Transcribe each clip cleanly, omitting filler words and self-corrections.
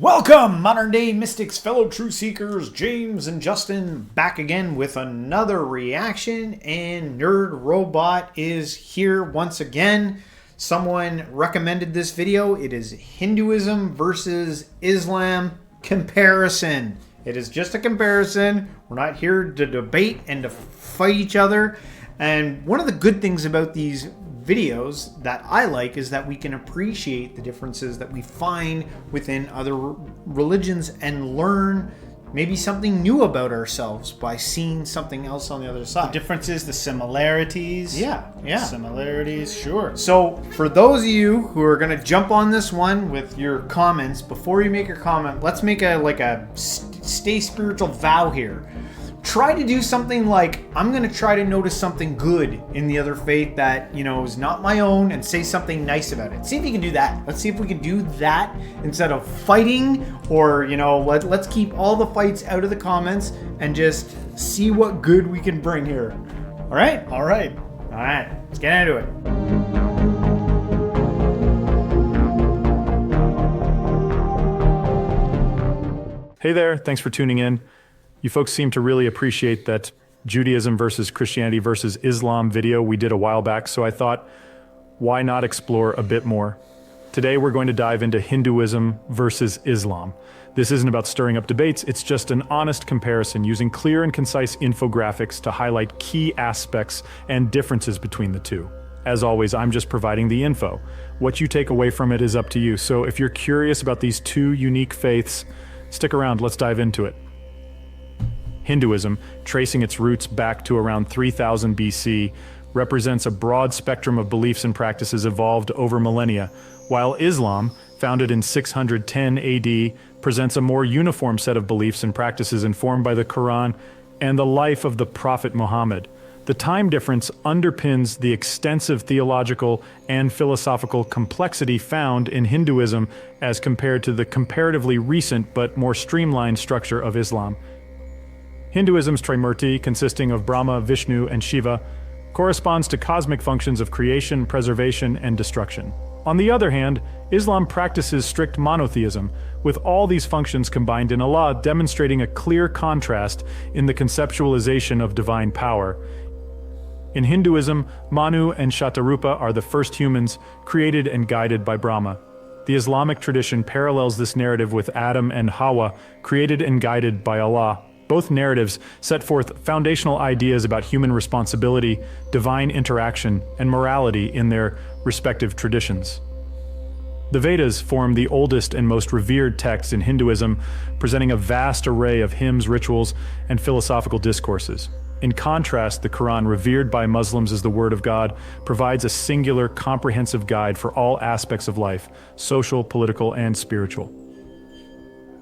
Welcome, modern day mystics, fellow truth seekers, James and Justin back again with another reaction, and Nerd Robot is here once again. Someone recommended this video. It is Hinduism versus Islam comparison. It is just a comparison. We're not here to debate and to fight each other. And one of the good things about these videos that I like is that we can appreciate the differences that we find within other religions and learn maybe something new about ourselves by seeing something else on the other side. The differences, the similarities. Yeah. Similarities, sure. So for those of you who are going to jump on this one with your comments, before you make your comment, let's make a stay spiritual vow here. Try to do something like, I'm going to try to notice something good in the other faith that, is not my own, and say something nice about it. See if you can do that. Let's see if we can do that instead of fighting, or, let's keep all the fights out of the comments and just see what good we can bring here. All right? All right. Let's get into it. Hey there, thanks for tuning in. You folks seem to really appreciate that Judaism versus Christianity versus Islam video we did a while back, so I thought, why not explore a bit more? Today we're going to dive into Hinduism versus Islam. This isn't about stirring up debates, it's just an honest comparison using clear and concise infographics to highlight key aspects and differences between the two. As always, I'm just providing the info. What you take away from it is up to you, so if you're curious about these two unique faiths, stick around, let's dive into it. Hinduism, tracing its roots back to around 3000 BC, represents a broad spectrum of beliefs and practices evolved over millennia, while Islam, founded in 610 AD, presents a more uniform set of beliefs and practices informed by the Quran and the life of the Prophet Muhammad. The time difference underpins the extensive theological and philosophical complexity found in Hinduism as compared to the comparatively recent but more streamlined structure of Islam. Hinduism's Trimurti, consisting of Brahma, Vishnu, and Shiva, corresponds to cosmic functions of creation, preservation, and destruction. On the other hand, Islam practices strict monotheism, with all these functions combined in Allah, demonstrating a clear contrast in the conceptualization of divine power. In Hinduism, Manu and Shatarupa are the first humans created and guided by Brahma. The Islamic tradition parallels this narrative with Adam and Hawa, created and guided by Allah. Both narratives set forth foundational ideas about human responsibility, divine interaction, and morality in their respective traditions. The Vedas form the oldest and most revered text in Hinduism, presenting a vast array of hymns, rituals, and philosophical discourses. In contrast, the Quran, revered by Muslims as the Word of God, provides a singular, comprehensive guide for all aspects of life, social, political, and spiritual.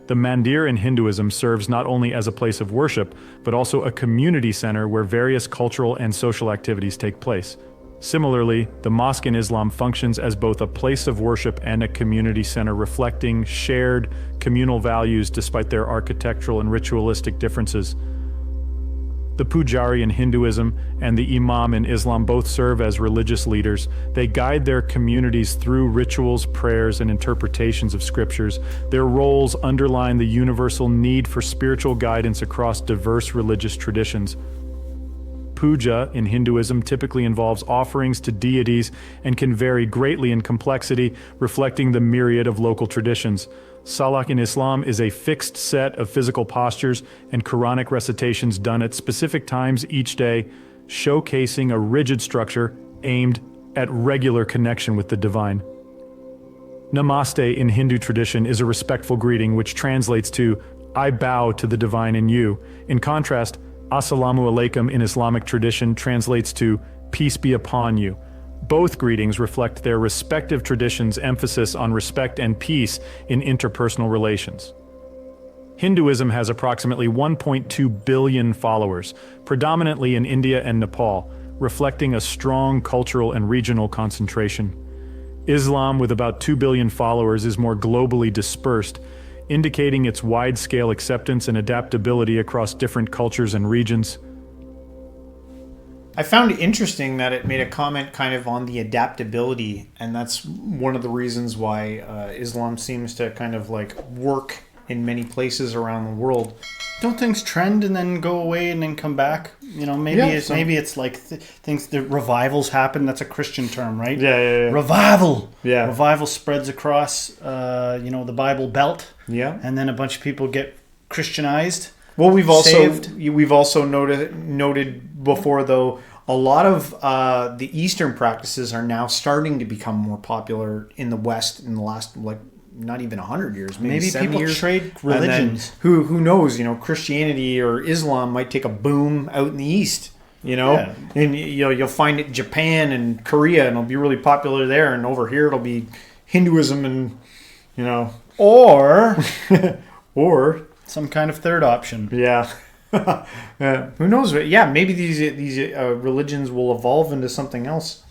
The mandir in Hinduism serves not only as a place of worship, but also a community center where various cultural and social activities take place. Similarly, the mosque in Islam functions as both a place of worship and a community center, reflecting shared communal values despite their architectural and ritualistic differences. The pujari in Hinduism and the imam in Islam both serve as religious leaders. They guide their communities through rituals, prayers, and interpretations of scriptures. Their roles underline the universal need for spiritual guidance across diverse religious traditions. Puja in Hinduism typically involves offerings to deities and can vary greatly in complexity, reflecting the myriad of local traditions. Salat in Islam is a fixed set of physical postures and Quranic recitations done at specific times each day, showcasing a rigid structure aimed at regular connection with the divine. Namaste in Hindu tradition is a respectful greeting which translates to, I bow to the divine in you. In contrast, Assalamu alaikum in Islamic tradition translates to, peace be upon you. Both greetings reflect their respective traditions' emphasis on respect and peace in interpersonal relations. Hinduism has approximately 1.2 billion followers, predominantly in India and Nepal, reflecting a strong cultural and regional concentration. Islam, with about 2 billion followers, is more globally dispersed, indicating its wide-scale acceptance and adaptability across different cultures and regions. I found it interesting that it made a comment kind of on the adaptability, and that's one of the reasons why Islam seems to kind of like work in many places around the world. Don't things trend and then go away and then come back? You know, maybe it's like things. The revivals happen. That's a Christian term, right? Yeah. Revival. Yeah. Revival spreads across, the Bible Belt. Yeah. And then a bunch of people get Christianized. Well, we've saved. also noted before, though, a lot of the Eastern practices are now starting to become more popular in the West in the last not even 100 years, maybe 7 people years. trade religions. Who knows? Christianity or Islam might take a boom out in the East. Yeah. And you'll find it in Japan and Korea, and it'll be really popular there. And over here, it'll be Hinduism and Or some kind of third option. Yeah. Who knows? Yeah, maybe these religions will evolve into something else.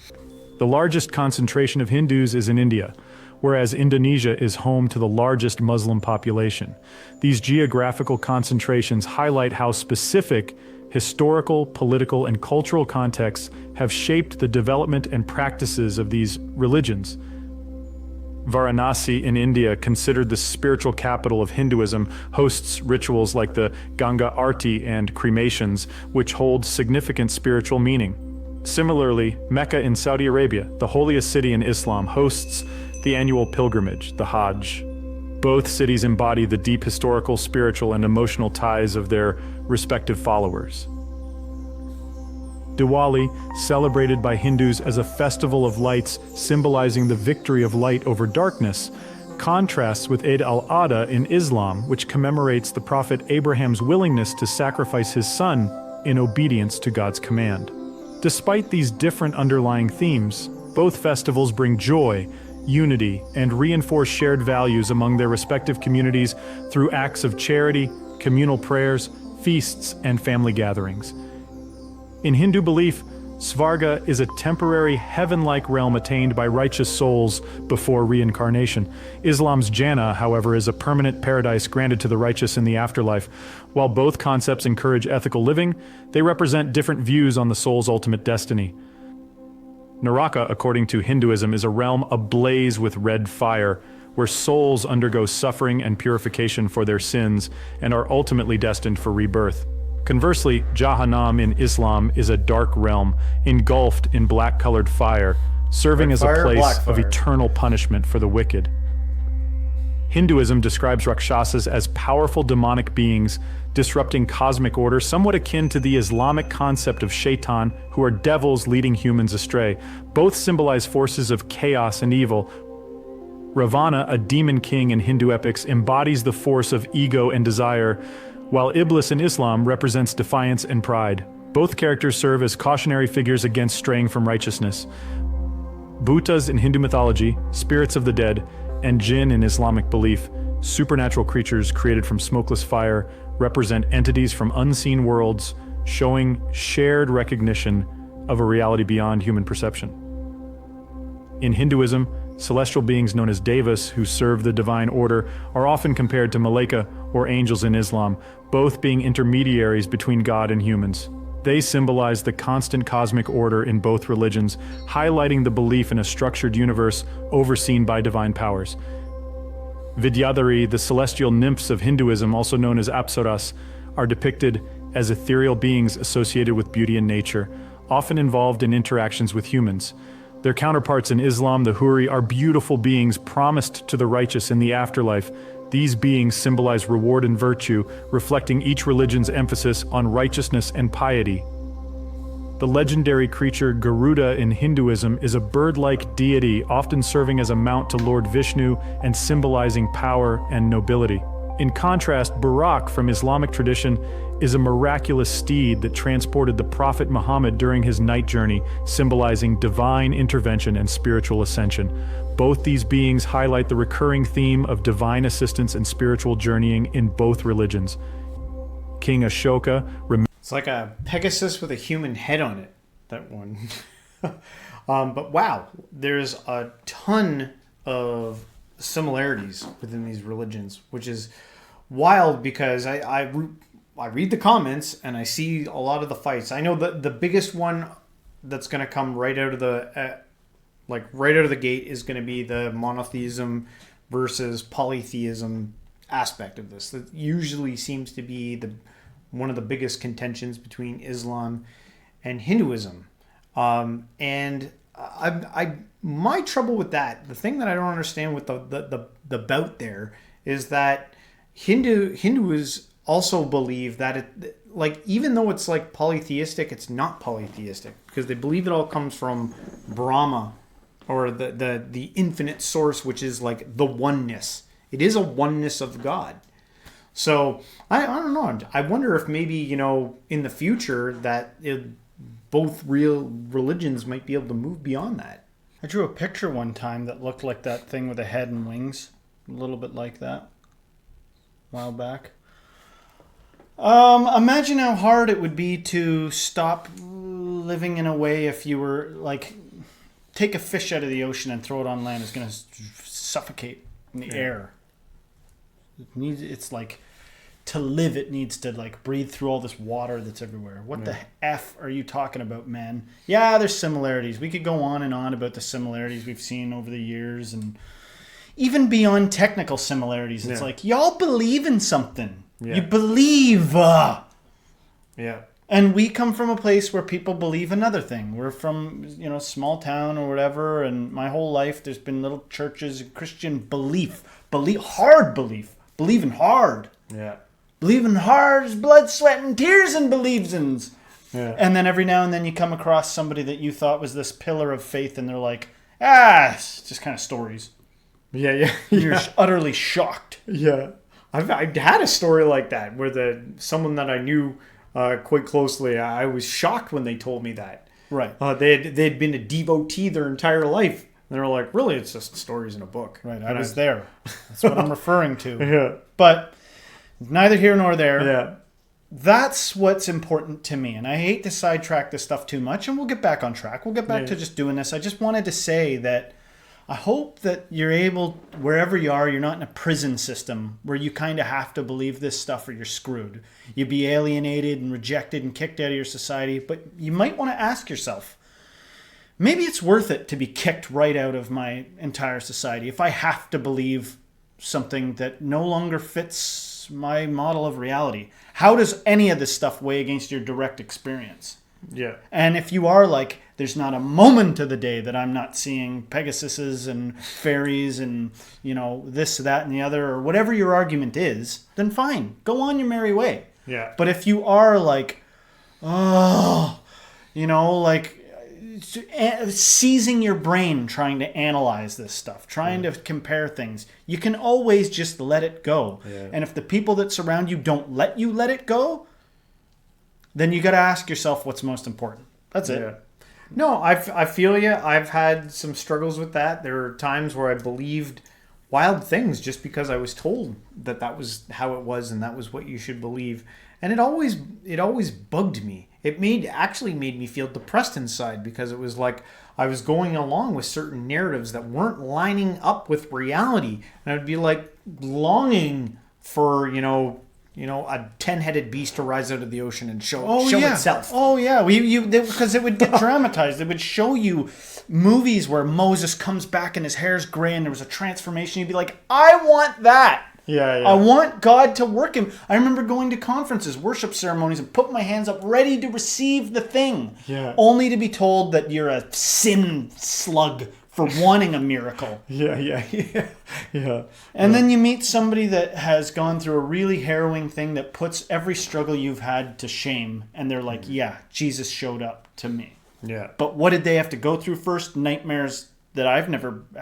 The largest concentration of Hindus is in India, whereas Indonesia is home to the largest Muslim population. These geographical concentrations highlight how specific historical, political, and cultural contexts have shaped the development and practices of these religions. Varanasi in India, considered the spiritual capital of Hinduism, hosts rituals like the Ganga Arti and cremations, which hold significant spiritual meaning. Similarly, Mecca in Saudi Arabia, the holiest city in Islam, hosts the annual pilgrimage, the Hajj. Both cities embody the deep historical, spiritual, and emotional ties of their respective followers. Diwali, celebrated by Hindus as a festival of lights symbolizing the victory of light over darkness, contrasts with Eid al-Adha in Islam, which commemorates the Prophet Abraham's willingness to sacrifice his son in obedience to God's command. Despite these different underlying themes, both festivals bring joy, unity, and reinforce shared values among their respective communities through acts of charity, communal prayers, feasts, and family gatherings. In Hindu belief, Svarga is a temporary heaven-like realm attained by righteous souls before reincarnation. Islam's Jannah, however, is a permanent paradise granted to the righteous in the afterlife. While both concepts encourage ethical living, they represent different views on the soul's ultimate destiny. Naraka, according to Hinduism, is a realm ablaze with red fire, where souls undergo suffering and purification for their sins and are ultimately destined for rebirth. Conversely, Jahannam in Islam is a dark realm, engulfed in black-colored fire, serving as a place of eternal punishment for the wicked. Hinduism describes Rakshasas as powerful demonic beings disrupting cosmic order, somewhat akin to the Islamic concept of shaitan, who are devils leading humans astray. Both symbolize forces of chaos and evil. Ravana, a demon king in Hindu epics, embodies the force of ego and desire, while Iblis in Islam represents defiance and pride. Both characters serve as cautionary figures against straying from righteousness. Bhutas in Hindu mythology, spirits of the dead, and jinn in Islamic belief, supernatural creatures created from smokeless fire, represent entities from unseen worlds, showing shared recognition of a reality beyond human perception. In Hinduism, celestial beings known as devas, who serve the divine order, are often compared to malaika or angels in Islam, both being intermediaries between God and humans. They symbolize the constant cosmic order in both religions, highlighting the belief in a structured universe overseen by divine powers. Vidyadhari, the celestial nymphs of Hinduism, also known as apsaras, are depicted as ethereal beings associated with beauty and nature, often involved in interactions with humans. Their counterparts in Islam, the Huri, are beautiful beings promised to the righteous in the afterlife. These beings symbolize reward and virtue, reflecting each religion's emphasis on righteousness and piety. The legendary creature Garuda in Hinduism is a bird-like deity, often serving as a mount to Lord Vishnu and symbolizing power and nobility. In contrast, Burak from Islamic tradition is a miraculous steed that transported the Prophet Muhammad during his night journey, symbolizing divine intervention and spiritual ascension. Both these beings highlight the recurring theme of divine assistance and spiritual journeying in both religions. King Ashoka It's like a Pegasus with a human head on it, that one. But wow, there's a ton of similarities within these religions, which is wild because I read the comments and I see a lot of the fights. I know the biggest one that's going to come right out of the right out of the gate is going to be the monotheism versus polytheism aspect of this. That usually seems to be one of the biggest contentions between Islam and Hinduism. And my trouble with that, the thing that I don't understand with the bout there is that Hindus also believe that even though it's like polytheistic, it's not polytheistic because they believe it all comes from Brahma or the infinite source, which is like the oneness. It is a oneness of God. So I don't know. I wonder if maybe, in the future that both real religions might be able to move beyond that. I drew a picture one time that looked like that thing with a head and wings. A little bit like that. A while back. Imagine how hard it would be to stop living in a way if you were like, take a fish out of the ocean and throw it on land. It's going to suffocate in the air. It's like, to live, it needs to like breathe through all this water that's everywhere. What the F are you talking about, man? Yeah, there's similarities. We could go on and on about the similarities we've seen over the years, and even beyond technical similarities. It's like, y'all believe in something. Yeah. You believe. Yeah. And we come from a place where people believe another thing. We're from, small town or whatever, and my whole life there's been little churches, Christian believing hard. Yeah. Believing hard as blood, sweat, and tears and believes-ins. Yeah. And then every now and then you come across somebody that you thought was this pillar of faith, and they're like, it's just kind of stories. Yeah. You're utterly shocked. Yeah. I've had a story like that where someone that I knew quite closely, I was shocked when they told me that. Right. They'd been a devotee their entire life. And they were like, really, it's just stories in a book. Right. I was there. That's what I'm referring to. Yeah. But neither here nor there. Yeah. That's what's important to me. And I hate to sidetrack this stuff too much. And we'll get back on track. We'll get back to just doing this. I just wanted to say that I hope that you're able, wherever you are, you're not in a prison system where you kind of have to believe this stuff or you're screwed. You'd be alienated and rejected and kicked out of your society. But you might want to ask yourself, maybe it's worth it to be kicked right out of my entire society if I have to believe something that no longer fits my model of reality. How does any of this stuff weigh against your direct experience? Yeah. And if you are like, there's not a moment of the day that I'm not seeing Pegasuses and fairies and, this, that, and the other, or whatever your argument is, then fine. Go on your merry way. Yeah. But if you are like, seizing your brain trying to analyze this stuff, trying to compare things, you can always just let it go. Yeah. And if the people that surround you don't let you let it go, then you got to ask yourself what's most important. That's it. Yeah. No, I feel you. I've had some struggles with that. There are times where I believed wild things just because I was told that was how it was and that was what you should believe. And it always bugged me. It actually made me feel depressed inside because it was like I was going along with certain narratives that weren't lining up with reality. And I'd be like longing for, a 10-headed beast to rise out of the ocean and show itself. Oh yeah, because it would get dramatized. It would show you movies where Moses comes back and his hair's gray and there was a transformation. You'd be like, I want that. Yeah. I want God to work him. I remember going to conferences, worship ceremonies, and putting my hands up ready to receive the thing. Yeah. Only to be told that you're a sin slug for wanting a miracle. Yeah. And then you meet somebody that has gone through a really harrowing thing that puts every struggle you've had to shame. And they're like, yeah, Jesus showed up to me. Yeah. But what did they have to go through first? Nightmares that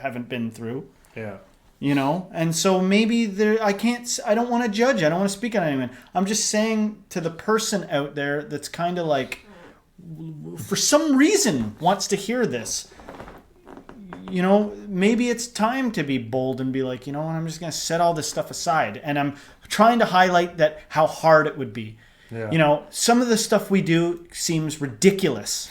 haven't been through. Yeah. And so maybe I don't want to judge. I don't want to speak on anyone. I'm just saying to the person out there that's kind of like, for some reason, wants to hear this, maybe it's time to be bold and be like, you know what, I'm just going to set all this stuff aside. And I'm trying to highlight how hard it would be. Yeah. Some of the stuff we do seems ridiculous.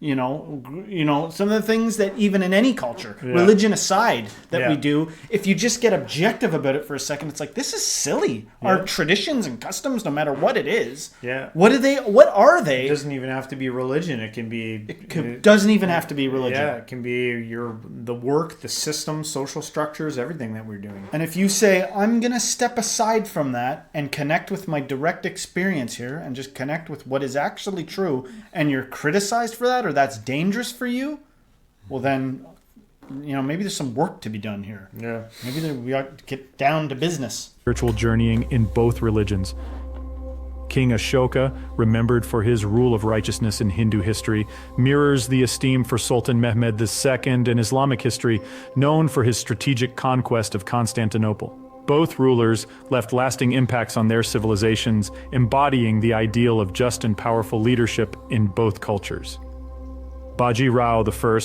Some of the things that even in any culture, religion aside, that we do, if you just get objective about it for a second, it's like, this is silly. Our traditions and customs, no matter what it is, what are they? It doesn't even have to be religion. It can be... doesn't even have to be religion. Yeah, it can be the work, the system, social structures, everything that we're doing. And if you say, I'm going to step aside from that and connect with my direct experience here and just connect with what is actually true, and you're criticized for that, or that's dangerous for you, well then, maybe there's some work to be done here. Yeah. Maybe we ought to get down to business. Spiritual journeying in both religions. King Ashoka, remembered for his rule of righteousness in Hindu history, mirrors the esteem for Sultan Mehmed II in Islamic history, known for his strategic conquest of Constantinople. Both rulers left lasting impacts on their civilizations, embodying the ideal of just and powerful leadership in both cultures. Baji Rao I,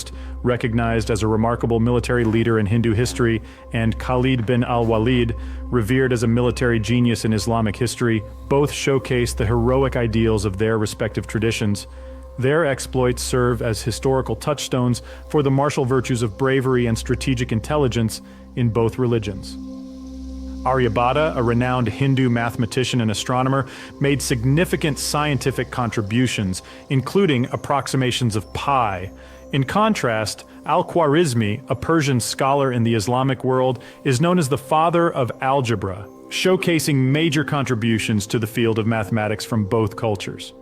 recognized as a remarkable military leader in Hindu history, and Khalid bin al-Walid, revered as a military genius in Islamic history, both showcase the heroic ideals of their respective traditions. Their exploits serve as historical touchstones for the martial virtues of bravery and strategic intelligence in both religions. Aryabhata, a renowned Hindu mathematician and astronomer, made significant scientific contributions, including approximations of pi. In contrast, Al-Khwarizmi, a Persian scholar in the Islamic world, is known as the father of algebra, showcasing major contributions to the field of mathematics from both cultures.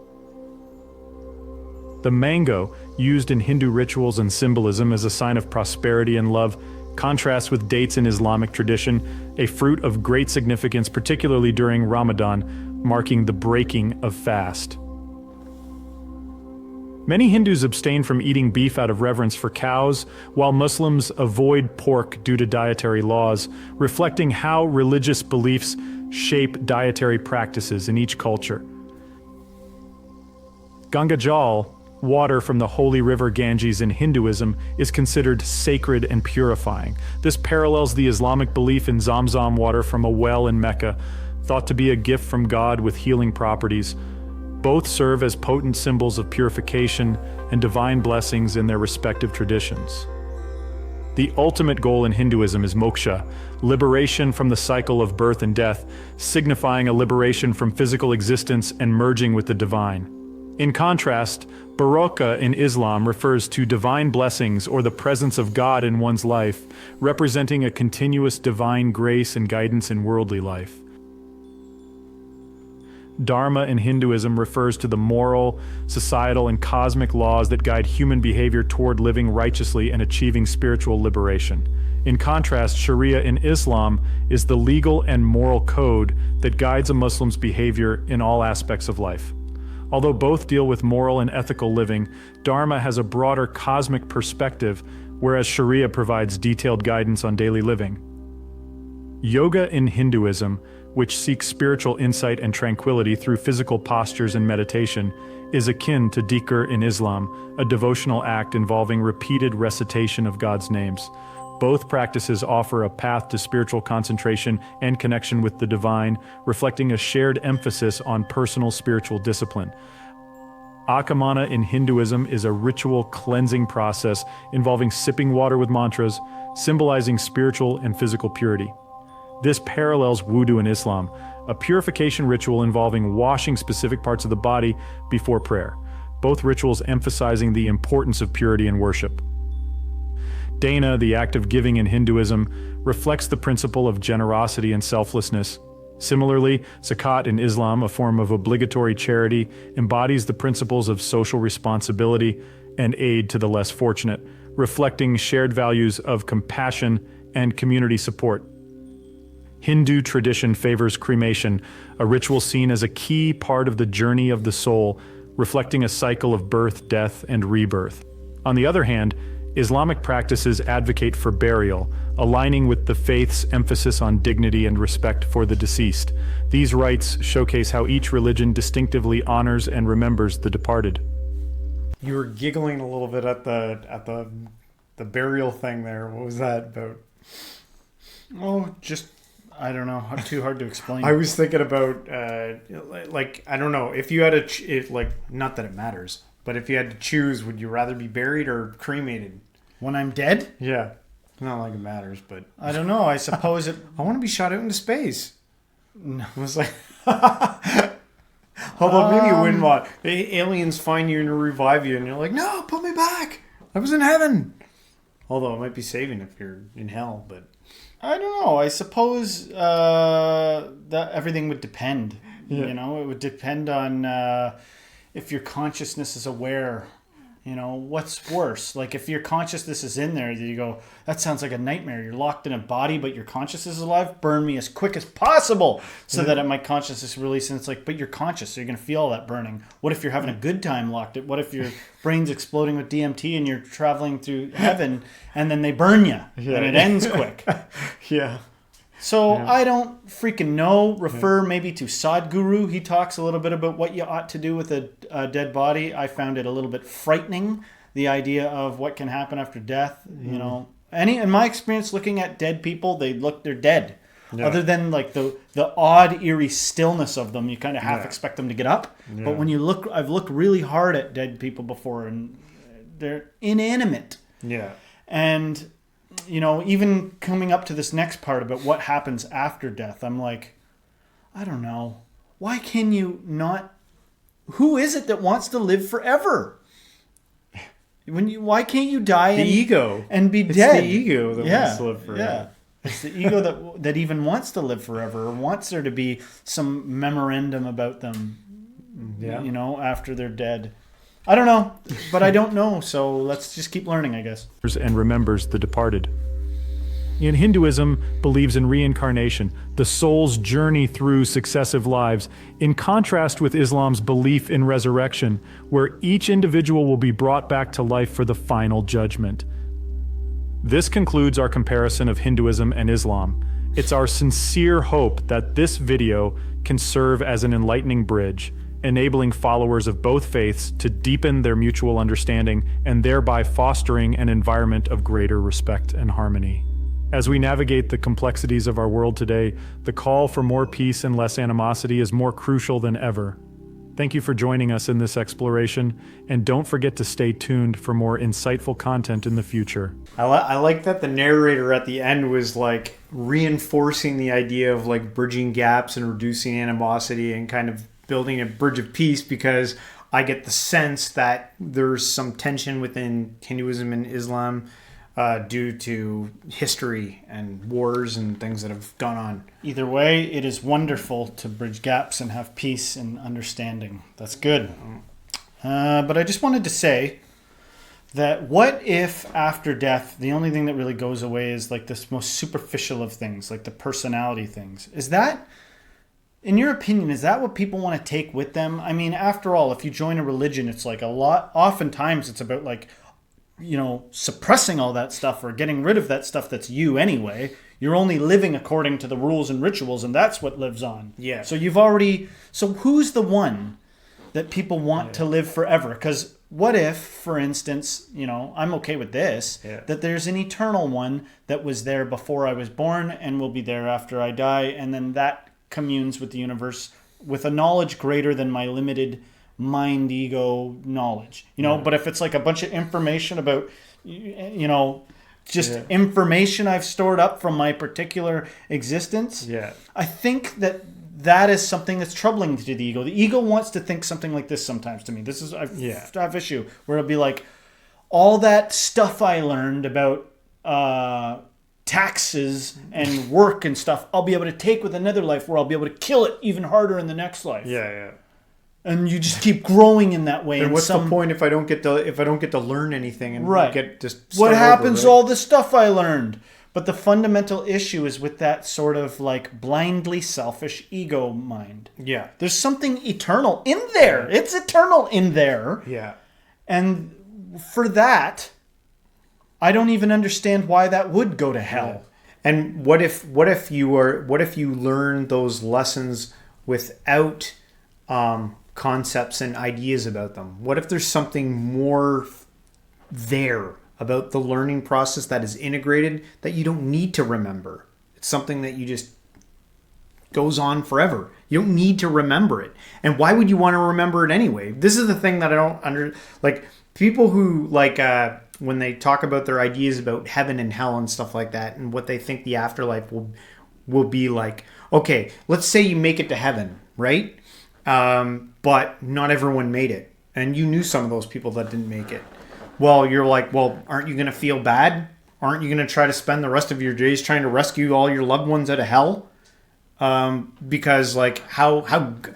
The mango, used in Hindu rituals and symbolism as a sign of prosperity and love, contrasts with dates in Islamic tradition, a fruit of great significance, particularly during Ramadan, marking the breaking of fast. Many Hindus abstain from eating beef out of reverence for cows, while Muslims avoid pork due to dietary laws, reflecting how religious beliefs shape dietary practices in each culture. Ganga Jal, water from the holy river Ganges in Hinduism, is considered sacred and purifying. This parallels the Islamic belief in Zamzam water from a well in Mecca, thought to be a gift from God with healing properties. Both serve as potent symbols of purification and divine blessings in their respective traditions. The ultimate goal in Hinduism is moksha, liberation from the cycle of birth and death, signifying a liberation from physical existence and merging with the divine. In contrast, Baraka in Islam refers to divine blessings or the presence of God in one's life, representing a continuous divine grace and guidance in worldly life. Dharma in Hinduism refers to the moral, societal, and cosmic laws that guide human behavior toward living righteously and achieving spiritual liberation. In contrast, Sharia in Islam is the legal and moral code that guides a Muslim's behavior in all aspects of life. Although both deal with moral and ethical living, Dharma has a broader cosmic perspective, whereas Sharia provides detailed guidance on daily living. Yoga in Hinduism, which seeks spiritual insight and tranquility through physical postures and meditation, is akin to dhikr in Islam, a devotional act involving repeated recitation of God's names. Both practices offer a path to spiritual concentration and connection with the divine, reflecting a shared emphasis on personal spiritual discipline. Akamana in Hinduism is a ritual cleansing process involving sipping water with mantras, symbolizing spiritual and physical purity. This parallels wudu in Islam, a purification ritual involving washing specific parts of the body before prayer, both rituals emphasizing the importance of purity in worship. Dana, the act of giving in Hinduism, reflects the principle of generosity and selflessness. Similarly, Zakat in Islam, a form of obligatory charity, embodies the principles of social responsibility and aid to the less fortunate, reflecting shared values of compassion and community support. Hindu tradition favors cremation, a ritual seen as a key part of the journey of the soul, reflecting a cycle of birth, death, and rebirth. On the other hand, Islamic practices advocate for burial, aligning with the faith's emphasis on dignity and respect for the deceased. These rites showcase how each religion distinctively honors and remembers the departed. You were giggling a little bit at the burial thing there. What was that about? Oh, just, I don't know. Too hard to explain. I was thinking about, I don't know. If you had not that it matters, But if you had to choose, would you rather be buried or cremated? When I'm dead? Yeah. Not like it matters, but I don't know. I suppose it... I want to be shot out into space. No. I was like... How about maybe you win one? The aliens find you and revive you, and you're like, no, put me back. I was in heaven. Although it might be saving if you're in hell, but... I don't know. I suppose that everything would depend. Yeah. You know, it would depend on if your consciousness is aware. You know, what's worse? Like, if your consciousness is in there, you go, that sounds like a nightmare. You're locked in a body, but your consciousness is alive. Burn me as quick as possible so that my consciousness is released. And it's like, but you're conscious, so you're going to feel all that burning. What if you're having a good time locked in? What if your brain's exploding with DMT and you're traveling through heaven and then they burn you and it ends quick? Yeah. So I don't freaking know. Refer maybe to Sadhguru. He talks a little bit about what you ought to do with a dead body. I found it a little bit frightening, the idea of what can happen after death. You know, in my experience, looking at dead people, they're dead. Yeah. Other than like the odd eerie stillness of them, you kind of half expect them to get up. Yeah. But when you look, I've looked really hard at dead people before, and they're inanimate. Yeah, and. You know, even coming up to this next part about what happens after death, I'm like, I don't know. Why can you not? Who is it that wants to live forever? Why can't you die? The ego and be dead. It's the ego that wants to live forever. Yeah, it's the ego that even wants to live forever, or wants there to be some memorandum about them. Yeah, you know, after they're dead. I don't know, but I don't know, so let's just keep learning, I guess. And remembers the departed. In Hinduism, believes in reincarnation, the soul's journey through successive lives, in contrast with Islam's belief in resurrection, where each individual will be brought back to life for the final judgment. This concludes our comparison of Hinduism and Islam. It's our sincere hope that this video can serve as an enlightening bridge, enabling followers of both faiths to deepen their mutual understanding and thereby fostering an environment of greater respect and harmony. As we navigate the complexities of our world today, the call for more peace and less animosity is more crucial than ever. Thank you for joining us in this exploration, and don't forget to stay tuned for more insightful content in the future. I like that the narrator at the end was like reinforcing the idea of like bridging gaps and reducing animosity and kind of building a bridge of peace, because I get the sense that there's some tension within Hinduism and Islam due to history and wars and things that have gone on. Either way, it is wonderful to bridge gaps and have peace and understanding. That's good. But I just wanted to say that what if after death, the only thing that really goes away is like this most superficial of things, like the personality things? Is that... In your opinion, is that what people want to take with them? I mean, after all, if you join a religion, it's like oftentimes it's about like, you know, suppressing all that stuff or getting rid of that stuff that's you anyway. You're only living according to the rules and rituals, and that's what lives on. Yeah. So who's the one that people want to live forever? Because what if, for instance, you know, I'm okay with this, that there's an eternal one that was there before I was born and will be there after I die, and then that communes with the universe with a knowledge greater than my limited mind ego knowledge, you know. But if it's like a bunch of information about, you know, just information I've stored up from my particular existence, I think that is something that's troubling to the ego. The ego wants to think something like this sometimes to me. This is I have issue where it'll be like, all that stuff I learned about taxes and work and stuff, I'll be able to take with another life where I'll be able to kill it even harder in the next life. And you just keep growing in that way. And what's the point if I don't get to learn anything and get just what happens to all the stuff I learned? But the fundamental issue is with that sort of like blindly selfish ego mind. Yeah. There's something eternal in there. It's eternal in there. Yeah. And for that, I don't even understand why that would go to hell. And what if you learn those lessons without concepts and ideas about them? What if there's something more there about the learning process that is integrated that you don't need to remember? It's something that you just goes on forever. You don't need to remember it. And why would you want to remember it anyway? This is the thing that I don't like people who like when they talk about their ideas about heaven and hell and stuff like that and what they think the afterlife will be like. Okay, let's say you make it to heaven, right? But not everyone made it. And you knew some of those people that didn't make it. Well, you're like, well, aren't you going to feel bad? Aren't you going to try to spend the rest of your days trying to rescue all your loved ones out of hell? Because like how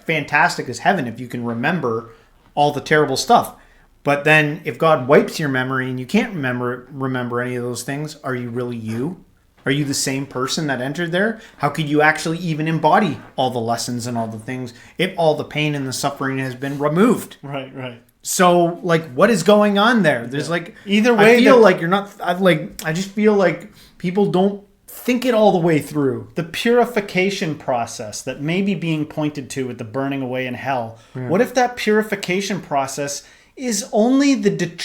fantastic is heaven if you can remember all the terrible stuff. But then if God wipes your memory and you can't remember any of those things, are you really you? Are you the same person that entered there? How could you actually even embody all the lessons and all the things if all the pain and the suffering has been removed? Right. So, like, what is going on there? There's like either way. I feel like you're not. I just feel like people don't think it all the way through. The purification process that may be being pointed to with the burning away in hell. Yeah. What if that purification process is only the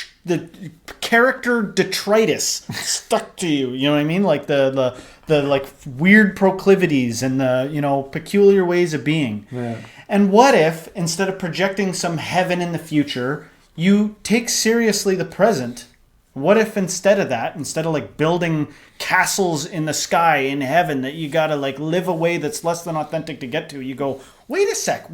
character detritus stuck to you? You know what I mean? Like the like weird proclivities and the peculiar ways of being. Yeah. And what if instead of projecting some heaven in the future, you take seriously the present? What if instead of like building castles in the sky in heaven that you gotta like live a way that's less than authentic to get to, you go, wait a sec.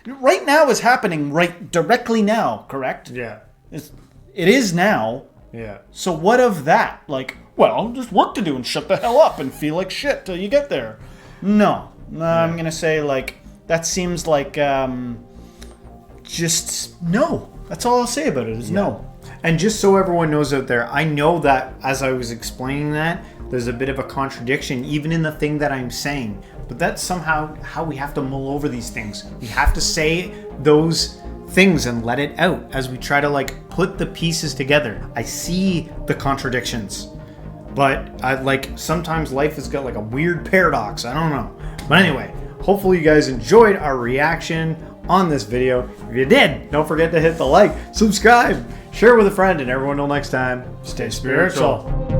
Right now is happening right directly now, correct? Yeah. It is now. Yeah. So what of that? Like, well, there's work to do and shut the hell up and feel like shit till you get there. No, I'm going to say like, that seems like just no. That's all I'll say about it is no. And just so everyone knows out there, I know that as I was explaining that, there's a bit of a contradiction even in the thing that I'm saying. But that's somehow how we have to mull over these things. We have to say those things and let it out as we try to like put the pieces together. I see the contradictions, but I like sometimes life has got like a weird paradox. I don't know. But anyway, hopefully you guys enjoyed our reaction on this video. If you did, don't forget to hit the like, subscribe, share with a friend, and everyone till next time, stay spiritual.